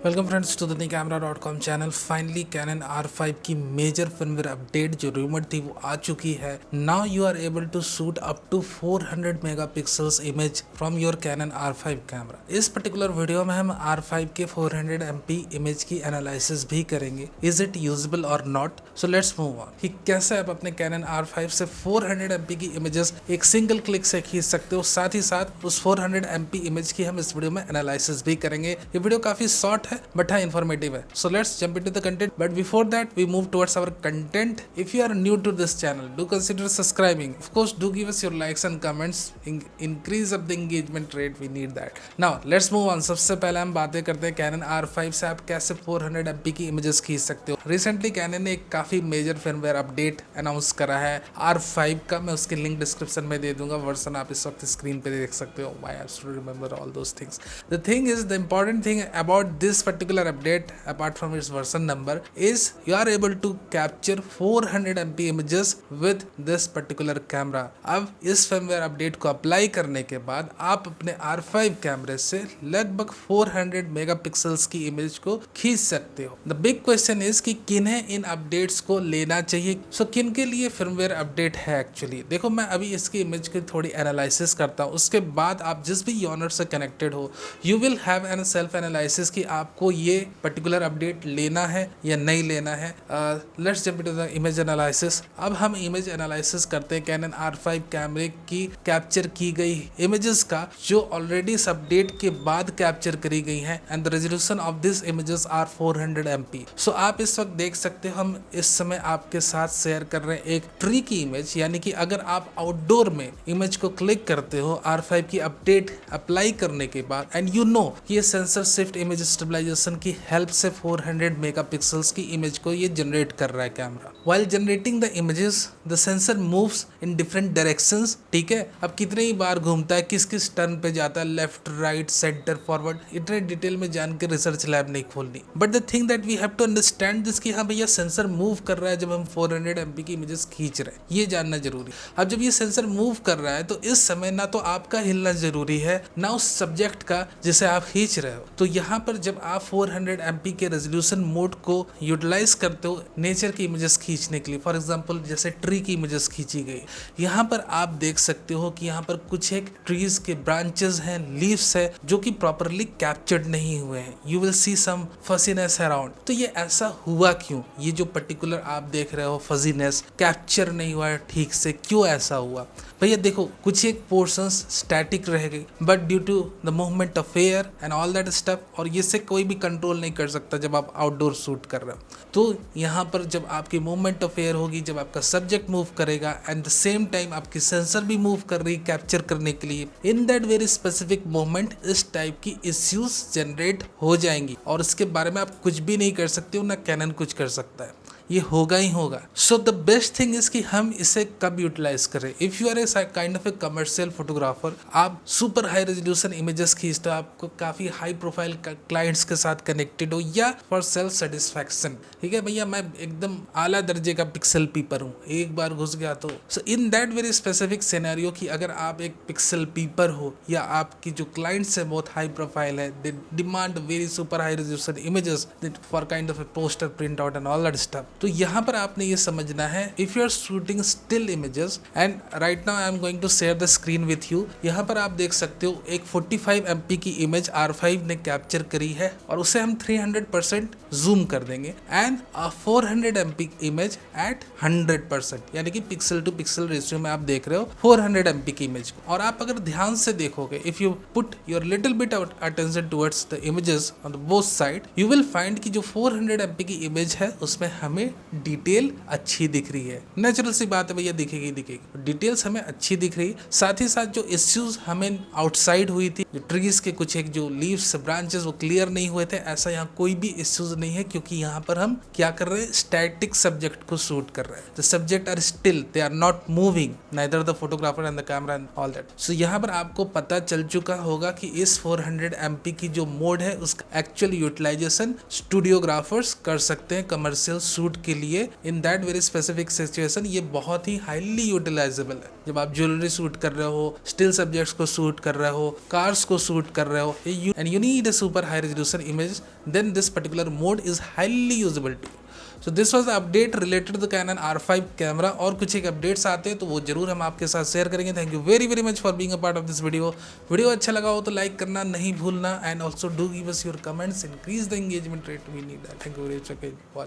Welcome friends to the camera.com channel. Finally Canon R5 की major firmware update जो rumour थी वो आ चुकी है। Now you are able to shoot up to 400 megapixels image from your Canon R5 camera. इस particular video में हम R5 के 400 MP इमेज की एनालिसिस भी करेंगे। इज इट यूजेबल और not? So let's move on कि कैसे आप अपने कैनन R5 से 400 MP की इमेजेस एक सिंगल क्लिक से खींच सकते हो। साथ ही साथ उस 400 MP इमेज की हम इस वीडियो में एनालिसिस भी करेंगे। ये वीडियो काफी शॉर्ट है बट हाँ इन्फॉर्मेटिव है। So let's jump into the content, but before that we move towards our content. If you are new to this channel, do consider subscribing. Of course do give us your likes and comments, increase up the engagement rate, we need that. Now let's move on. सबसे पहले हम बातें करते हैं cannon R5 से आप कैसे 400 MP की इमेजेस खींच सकते हो। रिसेंटली कैनन ने एक काफी मेजर फर्मवेयर अपडेट अनाउंस करा है R5 का। मैं उसकी लिंक डिस्क्रिप्शन में दे दूंगा। वर्जन आप इस वक्त स्क्रीन पे देख सकते हो। I have to remember all those things. The thing is, the important thing about this particular update apart from its version number is you are able to capture 400 MP images with this particular camera। अब इस firmware update को apply करने के बाद आप अपने R5 कैमरे से लगभग 400 मेगापिक्सल्स की इमेज को खींच सकते हो। द बिग क्वेश्चन इज कि किन्हें इन अपडेट्स को लेना चाहिए। सो किन के लिए firmware अपडेट है एक्चुअली। देखो मैं अभी इसकी इमेज की थोड़ी एनालिसिस करता हूँ, उसके बाद आप जिस भी यूनिट से कनेक्टेड हो you will have an self analysis कि आपको ये पर्टिकुलर अपडेट लेना है या नहीं लेना है। Let's jump into the image analysis. अब हम इमेज एनालिसिस करते हैं कैनन R5 कैमरे की कैप्चर की गई इमेजेस का, जो ऑलरेडी इस अपडेट के बाद कैप्चर करी गई हैं। And the resolution of this images are 400 MP। So आप इस वक्त देख सकते हो, हम इस समय आपके साथ शेयर कर रहे हैं एक ट्री की इमेज। यानी कि अगर आप आउटडोर में इमेज को क्लिक करते हो R5 की अपडेट अप्लाई करने के बाद, एंड यू नो कि ये सेंसर शिफ्ट इमेज स्टेबलाइजेशन की हेल्प से 400 मेगापिक्सल्स की इमेज को ये जनरेट कर रहा है camera. While generating the images the sensor moves in different directions. ठीक है, अब कितने ही बार घूमता है, किस किस टर्न पे जाता है, लेफ्ट राइट सेंटर फॉरवर्ड, इतने डिटेल में जान के रिसर्च लैब नहीं खोलनी। But the thing that we have to understand this कि हाँ भैया सेंसर मूव कर रहा है जब हम 400 MP की इमेजेस खींच रहे हैं, ये जानना जरूरी। अब जब ये सेंसर मूव कर रहा है तो इस समय ना तो आपका हिलना जरूरी है ना उस सब्जेक्ट का जिसे आप खींच रहे हो। तो यहाँ पर जब आप 400 MP के रेजोल्यूशन मोड को यूटिलाइज करते हो नेचर की इमेजेस खींचने के लिए, फॉर एग्जांपल जैसे ट्री की इमेजेस खींची गई, यहाँ पर आप देख सकते हो कि यहाँ पर कुछ एक ट्रीज के ब्रांचेस हैं, लीव्स है जो कि प्रॉपरली कैप्चर्ड नहीं हुए हैं। You will see some fuzziness around. तो ये ऐसा हुआ क्यों? ये जो पर्टिकुलर आप देख रहे हो फजीनेस कैप्चर नहीं हुआ है ठीक से, क्यों ऐसा हुआ भैया? देखो कुछ एक पोर्शंस स्टैटिक रह गई but due to the movement of air and all that stuff, और ये से कोई भी कंट्रोल नहीं कर सकता जब आप आउटडोर शूट कर रहे हो। तो यहाँ पर जब आपकी मूवमेंट ऑफ एयर होगी, जब आपका सब्जेक्ट मूव करेगा एंड द सेम टाइम आपकी सेंसर भी मूव कर रही कैप्चर करने के लिए, इन दैट वेरी स्पेसिफिक मोमेंट इस टाइप की इश्यूज जनरेट हो जाएंगी और इसके बारे में आप कुछ भी नहीं कर सकते हो, ना कैनन कुछ कर सकता है, ये होगा ही होगा। So the best thing is कि हम इसे कब यूटिलाइज करें। If you are a kind of a commercial photographer, आप सुपर हाई रेजोल्यूशन इमेजेस खींचते हो, आपको काफी हाई प्रोफाइल क्लाइंट्स के साथ कनेक्टेड हो, या फॉर सेल्फ सेटिस्फैक्शन, ठीक है भैया मैं एकदम आला दर्जे का पिक्सल पीपर हूँ, एक बार घुस गया तो। So in that very specific scenario कि अगर आप एक पिक्सल पीपर हो या आपकी जो क्लाइंट्स है बहुत हाई प्रोफाइल है, they demand very super high resolution images for kind of a poster print out and all that stuff. तो यहाँ पर आपने ये समझना है, if you are shooting still images, and right now I am going to share the screen with you. यहाँ पर आप देख सकते हो एक 45 MP की इमेज R5 ने कैप्चर करी है और उसे हम 300% जूम कर देंगे, एंड 400 MP इमेज एट 100%, यानी कि पिक्सल टू पिक्सल रेशियो में आप देख रहे हो 400 MP की इमेज को। और आप अगर ध्यान से देखोगे, if you put your little bit attention towards the images on the both side, you will find कि जो 400 MP की इमेज है उसमें हमें डिटेल अच्छी दिख रही है। नेचुरल सी बात है भैया, दिखेगी डिटेल्स हमें अच्छी दिख रही है। साथ ही साथ जो इश्यूज हमें आउटसाइड हुई थी, जो ट्रीज के कुछ एक जो लीव्स ब्रांचेस वो क्लियर नहीं हुए थे, ऐसा यहाँ कोई भी इश्यूज नहीं है, क्योंकि यहाँ पर हम क्या कर रहे हैं, स्टैटिक सब्जेक्ट को शूट कर रहे हैं। The subject are still, they are not moving, neither the photographer and the camera and all that. So यहाँ पर आपको पता चल चुका होगा कि इस 400 MP की जो मोड है उसका एक्चुअल यूटिलाइजेशन स्टूडियोग्राफर्स कर सकते हैं कमर्शियल शूट के लिए। इन दैट वेरी स्पेसिफिक सिचुएशन ये बहुत ही हाईली यूटिलाइजेबल है। जब आप ज्वेलरी शूट कर रहे हो, स्टिल सब्जेक्ट्स को शूट कर रहे हो, कार्स को शूट कर रहे हो, and you need a super high resolution image then this particular mode is highly usable too. So this was the update related to the Canon R5 camera. और कुछ एक अपडेट्स आते हैं तो वो जरूर हम आपके साथ शेयर करेंगे। Thank you very very much for being a part of this video. Video अच्छा लगा हो तो लाइक करना नहीं भूलना, and also do give us your comments, increase the engagement rate, we need that. Thank you very much, watch.